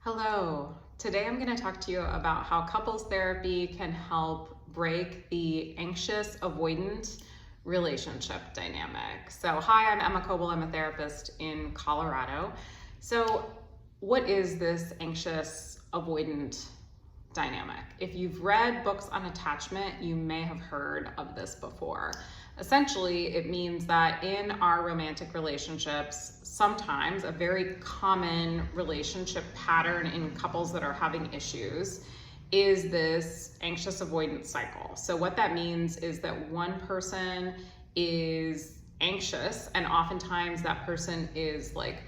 Hello. Today I'm going to talk to you about how couples therapy can help break the anxious avoidant relationship dynamic. So, hi, I'm Emma Coble. I'm a therapist in Colorado. So, what is this anxious avoidant dynamic? If you've read books on attachment, you may have heard of this before. Essentially, it means that in our romantic relationships, sometimes a very common relationship pattern in couples that are having issues is this anxious avoidance cycle. So, what that means is that one person is anxious, and oftentimes that person is like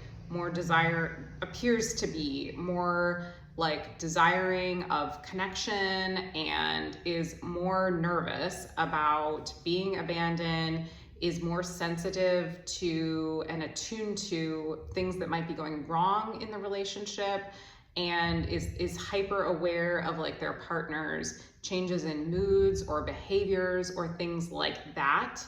appears to be more like desiring of connection and is more nervous about being abandoned, is more sensitive to and attuned to things that might be going wrong in the relationship, and is hyper aware of like their partner's changes in moods or behaviors or things like that.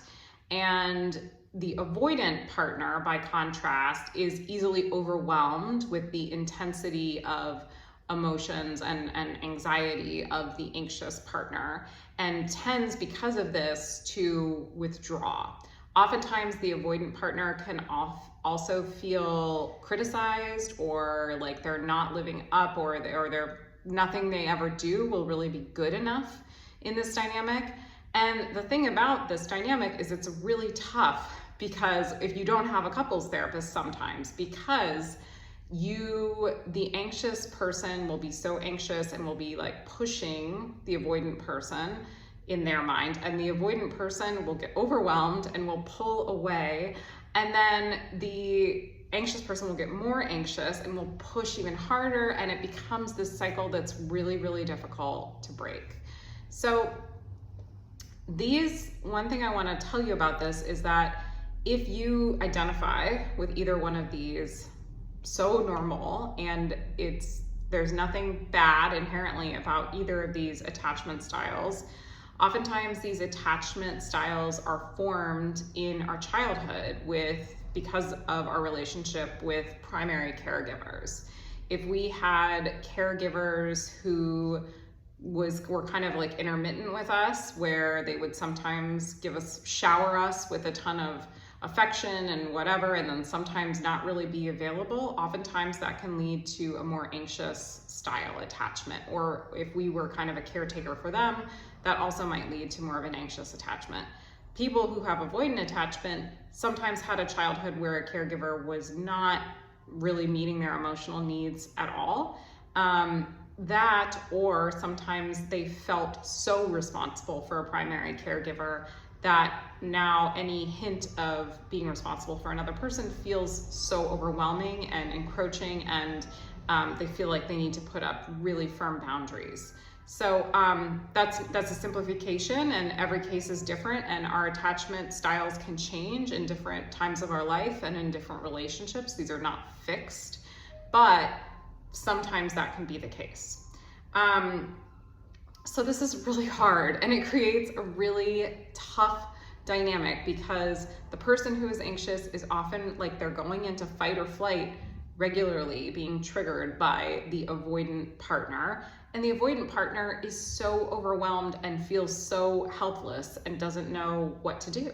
And the avoidant partner, by contrast, is easily overwhelmed with the intensity of emotions and anxiety of the anxious partner and tends, because of this, to withdraw. Oftentimes, the avoidant partner can also feel criticized, or like they're not living up, or they're nothing they ever do will really be good enough in this dynamic. And the thing about this dynamic is it's really tough, because if you don't have a couples therapist sometimes, because the anxious person will be so anxious and will be like pushing the avoidant person in their mind, and the avoidant person will get overwhelmed and will pull away, and then the anxious person will get more anxious and will push even harder, and it becomes this cycle that's really, really difficult to break. So one thing I want to tell you about this is that if you identify with either one of these, so normal, and there's nothing bad inherently about either of these attachment styles. Oftentimes these attachment styles are formed in our childhood because of our relationship with primary caregivers. If we had caregivers who were kind of like intermittent with us, where they would sometimes shower us with a ton of affection and whatever, and then sometimes not really be available, oftentimes that can lead to a more anxious style attachment. Or if we were kind of a caretaker for them, that also might lead to more of an anxious attachment. People who have avoidant attachment sometimes had a childhood where a caregiver was not really meeting their emotional needs at all. Or sometimes they felt so responsible for a primary caregiver that now any hint of being responsible for another person feels so overwhelming and encroaching, and they feel like they need to put up really firm boundaries. So that's a simplification, and every case is different, and our attachment styles can change in different times of our life and in different relationships. These are not fixed, but sometimes that can be the case. So this is really hard, and it creates a really tough dynamic, because the person who is anxious is often like they're going into fight or flight regularly, being triggered by the avoidant partner. And the avoidant partner is so overwhelmed and feels so helpless and doesn't know what to do.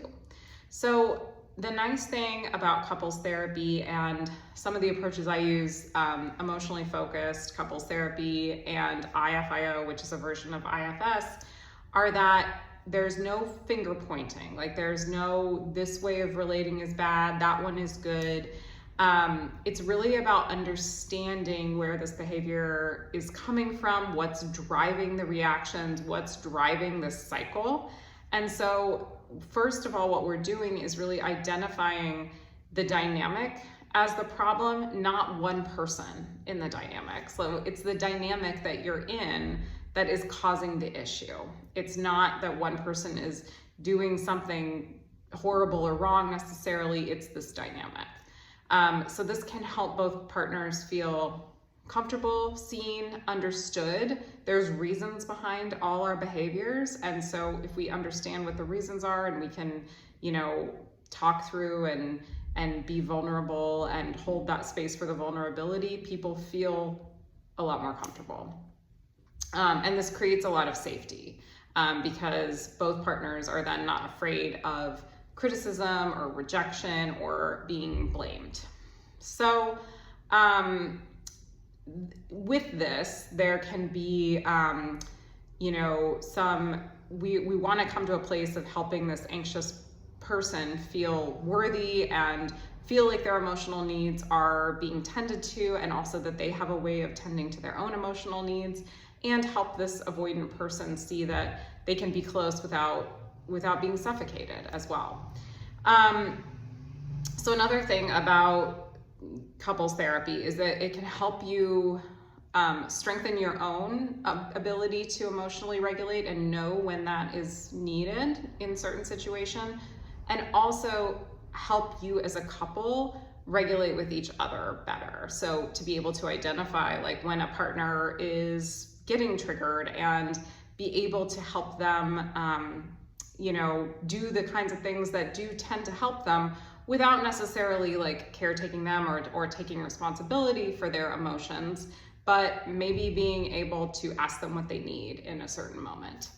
So the nice thing about couples therapy and some of the approaches I use, emotionally focused couples therapy and IFIO, which is a version of IFS, are that there's no finger pointing. Like there's no, this way of relating is bad, that one is good. It's really about understanding where this behavior is coming from, what's driving the reactions, what's driving this cycle. And so first of all, what we're doing is really identifying the dynamic as the problem, not one person in the dynamic. So it's the dynamic that you're in that is causing the issue. It's not that one person is doing something horrible or wrong necessarily, it's this dynamic. So this can help both partners feel comfortable, seen, understood. There's reasons behind all our behaviors. And so if we understand what the reasons are, and we can, talk through and be vulnerable and hold that space for the vulnerability, people feel a lot more comfortable. And this creates a lot of safety because both partners are then not afraid of criticism or rejection or being blamed. So with this, there can be, we want to come to a place of helping this anxious person feel worthy and feel like their emotional needs are being tended to, and also that they have a way of tending to their own emotional needs, and help this avoidant person see that they can be close without being suffocated as well. So another thing about couples therapy is that it can help you strengthen your own ability to emotionally regulate and know when that is needed in certain situations, and also help you as a couple regulate with each other better. So to be able to identify like when a partner is getting triggered and be able to help them, do the kinds of things that do tend to help them without necessarily like caretaking them or taking responsibility for their emotions, but maybe being able to ask them what they need in a certain moment.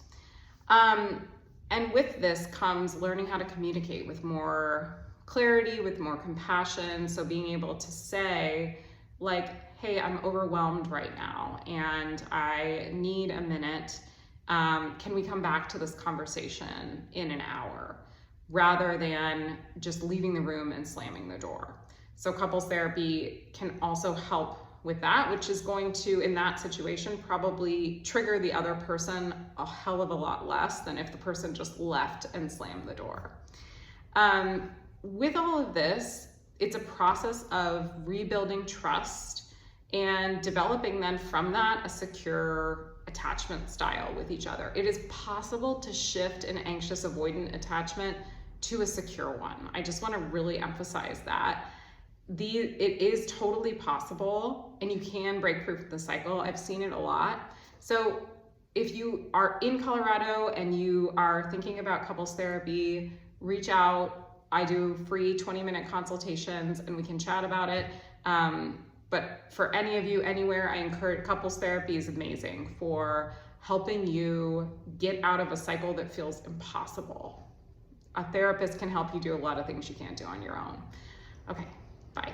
And with this comes learning how to communicate with more clarity, with more compassion. So being able to say like, hey, I'm overwhelmed right now and I need a minute. Can we come back to this conversation in an hour? Rather than just leaving the room and slamming the door. So couples therapy can also help with that, which is going to, in that situation, probably trigger the other person a hell of a lot less than if the person just left and slammed the door. With all of this, it's a process of rebuilding trust and developing then from that a secure attachment style with each other. It is possible to shift an anxious avoidant attachment to a secure one. I just want to really emphasize that. It is totally possible, and you can break free from the cycle. I've seen it a lot. So if you are in Colorado and you are thinking about couples therapy, reach out. I do free 20-minute consultations and we can chat about it. But for any of you anywhere, I encourage couples therapy is amazing for helping you get out of a cycle that feels impossible. A therapist can help you do a lot of things you can't do on your own. Okay, bye.